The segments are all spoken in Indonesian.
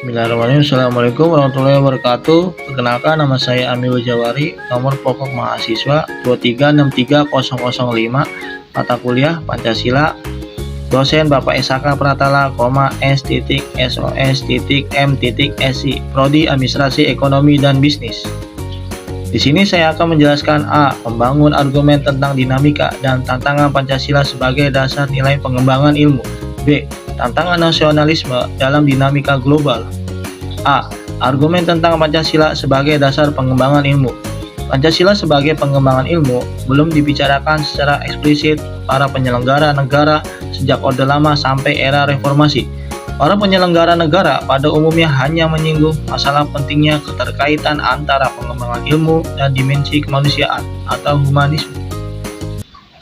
Bismillahirrahmanirrahim. Assalamualaikum warahmatullahi wabarakatuh. Perkenalkan, nama saya Amil Jawari, nomor pokok mahasiswa 2363005, mata kuliah Pancasila, dosen Bapak Esaka Pratala, S.SOS.M.SI, Prodi Administrasi Ekonomi dan Bisnis. Di sini saya akan menjelaskan A. Membangun argumen tentang dinamika dan tantangan Pancasila sebagai dasar nilai pengembangan ilmu. B. Tantangan nasionalisme dalam dinamika global. A. Argumen tentang Pancasila sebagai dasar pengembangan ilmu. Pancasila sebagai pengembangan ilmu belum dibicarakan secara eksplisit para penyelenggara negara sejak Orde Lama sampai era Reformasi. Para penyelenggara negara pada umumnya hanya menyinggung masalah pentingnya keterkaitan antara pengembangan ilmu dan dimensi kemanusiaan atau humanisme.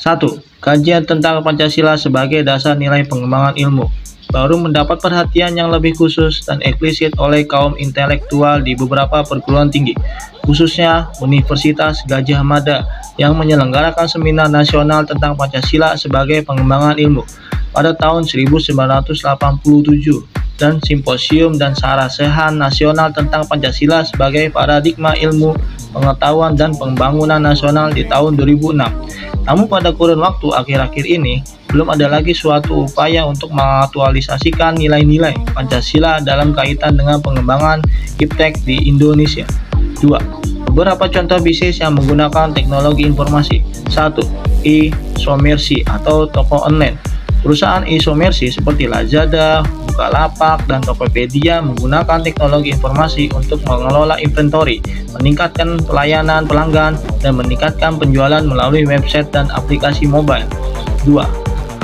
1. Kajian tentang Pancasila sebagai dasar nilai pengembangan ilmu baru mendapat perhatian yang lebih khusus dan eksplisit oleh kaum intelektual di beberapa perguruan tinggi, khususnya Universitas Gadjah Mada yang menyelenggarakan seminar nasional tentang Pancasila sebagai pengembangan ilmu pada tahun 1987 dan simposium dan sarasehan nasional tentang Pancasila sebagai paradigma ilmu, pengetahuan dan pembangunan nasional di tahun 2006. Namun pada kurun waktu akhir-akhir ini belum ada lagi suatu upaya untuk mengaktualisasikan nilai-nilai Pancasila dalam kaitan dengan pengembangan iptek di Indonesia. 2. Beberapa contoh bisnis yang menggunakan teknologi informasi. 1. E-somersi atau toko online. Perusahaan e-somersi seperti Lazada, Bukalapak, dan Tokopedia menggunakan teknologi informasi untuk mengelola inventory, meningkatkan pelayanan pelanggan, dan meningkatkan penjualan melalui website dan aplikasi mobile. 2.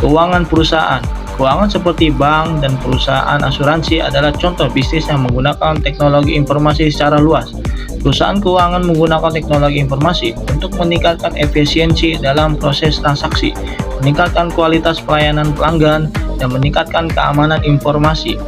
Keuangan perusahaan. Keuangan seperti bank dan perusahaan asuransi adalah contoh bisnis yang menggunakan teknologi informasi secara luas. Perusahaan keuangan menggunakan teknologi informasi untuk meningkatkan efisiensi dalam proses transaksi, meningkatkan kualitas pelayanan pelanggan, dan meningkatkan keamanan informasi.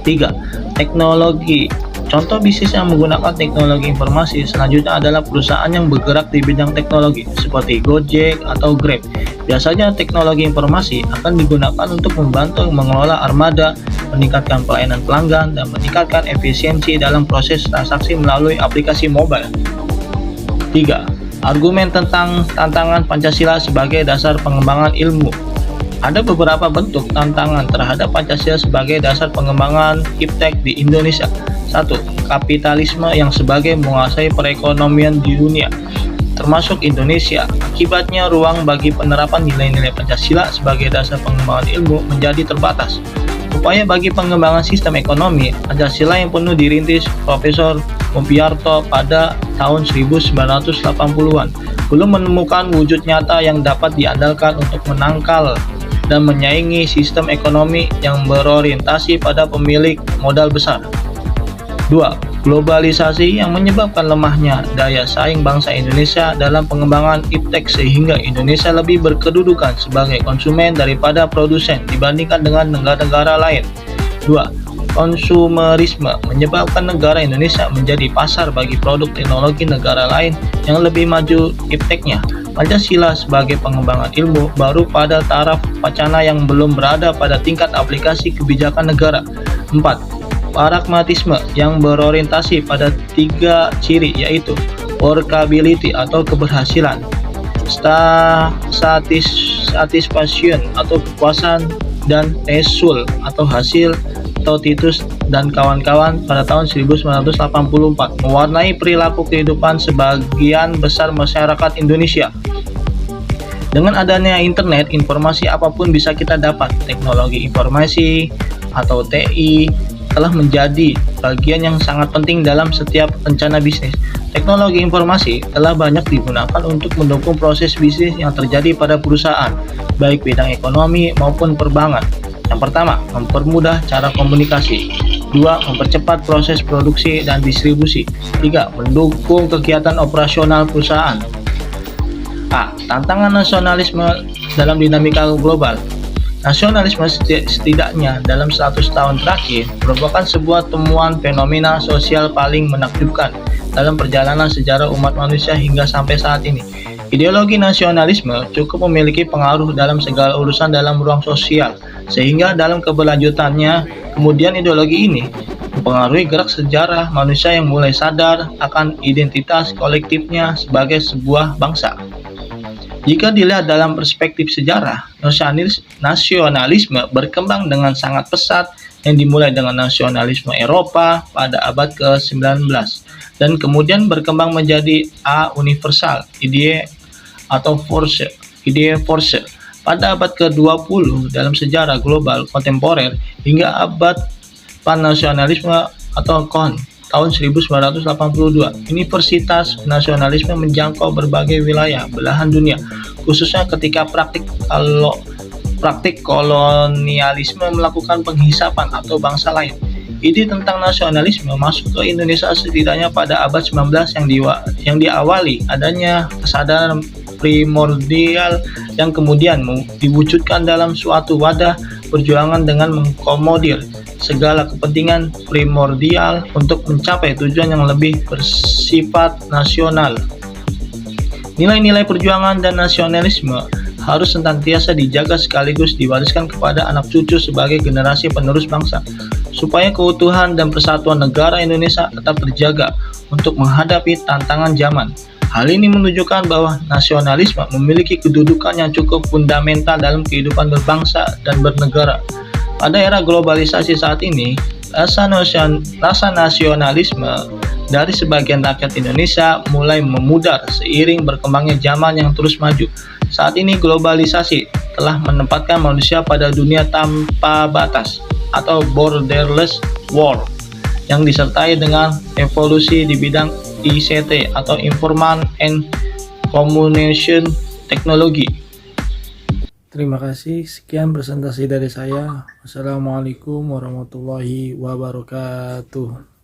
3. Teknologi. Contoh bisnis yang menggunakan teknologi informasi selanjutnya adalah perusahaan yang bergerak di bidang teknologi, seperti Gojek atau Grab. Biasanya teknologi informasi akan digunakan untuk membantu mengelola armada, meningkatkan pelayanan pelanggan, dan meningkatkan efisiensi dalam proses transaksi melalui aplikasi mobile. 3. Argumen tentang tantangan Pancasila sebagai dasar pengembangan ilmu. Ada beberapa bentuk tantangan terhadap Pancasila sebagai dasar pengembangan iptek di Indonesia. 1. Kapitalisme yang sebagai menguasai perekonomian di dunia, termasuk Indonesia. Akibatnya ruang bagi penerapan nilai-nilai Pancasila sebagai dasar pengembangan ilmu menjadi terbatas. Upaya bagi pengembangan sistem ekonomi Pancasila yang penuh dirintis Profesor Mumpyarto pada tahun 1980-an belum menemukan wujud nyata yang dapat diandalkan untuk menangkal dan menyaingi sistem ekonomi yang berorientasi pada pemilik modal besar. 2. Globalisasi yang menyebabkan lemahnya daya saing bangsa Indonesia dalam pengembangan iptek sehingga Indonesia lebih berkedudukan sebagai konsumen daripada produsen dibandingkan dengan negara-negara lain. 2. Konsumerisme menyebabkan negara Indonesia menjadi pasar bagi produk teknologi negara lain yang lebih maju ipteknya. Pancasila sebagai pengembangan ilmu baru pada taraf wacana yang belum berada pada tingkat aplikasi kebijakan negara. 4. Pragmatisme yang berorientasi pada 3 ciri, yaitu workability atau keberhasilan, satisfaction atau kepuasan, dan result atau hasil atau Titus dan kawan-kawan pada tahun 1984 mewarnai perilaku kehidupan sebagian besar masyarakat Indonesia. Dengan adanya internet, informasi apapun bisa kita dapat. Teknologi informasi atau TI telah menjadi bagian yang sangat penting dalam setiap rencana bisnis. Teknologi informasi telah banyak digunakan untuk mendukung proses bisnis yang terjadi pada perusahaan, baik bidang ekonomi maupun perbankan. Yang pertama, mempermudah cara komunikasi. 2. Mempercepat proses produksi dan distribusi. 3. Mendukung kegiatan operasional perusahaan. A. Tantangan nasionalisme dalam dinamika global. Nasionalisme setidaknya dalam 100 tahun terakhir merupakan sebuah temuan fenomena sosial paling menakjubkan dalam perjalanan sejarah umat manusia hingga sampai saat ini. Ideologi nasionalisme cukup memiliki pengaruh dalam segala urusan dalam ruang sosial, sehingga dalam keberlanjutannya kemudian ideologi ini mempengaruhi gerak sejarah manusia yang mulai sadar akan identitas kolektifnya sebagai sebuah bangsa. Jika dilihat dalam perspektif sejarah, nasionalisme berkembang dengan sangat pesat yang dimulai dengan nasionalisme Eropa pada abad ke-19 dan kemudian berkembang menjadi universal, idea force pada abad ke-20 dalam sejarah global kontemporer hingga abad pan-nasionalisme atau KON tahun 1982. Universitas nasionalisme menjangkau berbagai wilayah belahan dunia, khususnya ketika praktik kolonialisme melakukan penghisapan atau bangsa lain. Ide tentang nasionalisme masuk ke Indonesia setidaknya pada abad 19 yang diawali adanya kesadaran primordial yang kemudian diwujudkan dalam suatu wadah perjuangan dengan mengakomodir segala kepentingan primordial untuk mencapai tujuan yang lebih bersifat nasional. Nilai-nilai perjuangan dan nasionalisme harus senantiasa dijaga sekaligus diwariskan kepada anak cucu sebagai generasi penerus bangsa, supaya keutuhan dan persatuan negara Indonesia tetap terjaga untuk menghadapi tantangan zaman. Hal ini menunjukkan bahwa nasionalisme memiliki kedudukan yang cukup fundamental dalam kehidupan berbangsa dan bernegara. Pada era globalisasi saat ini, rasa nasionalisme dari sebagian rakyat Indonesia mulai memudar seiring berkembangnya zaman yang terus maju. Saat ini globalisasi telah menempatkan manusia pada dunia tanpa batas atau borderless world yang disertai dengan evolusi di bidang ICT atau Information and Communication Technology. Terima kasih, sekian presentasi dari saya. Wassalamualaikum warahmatullahi wabarakatuh.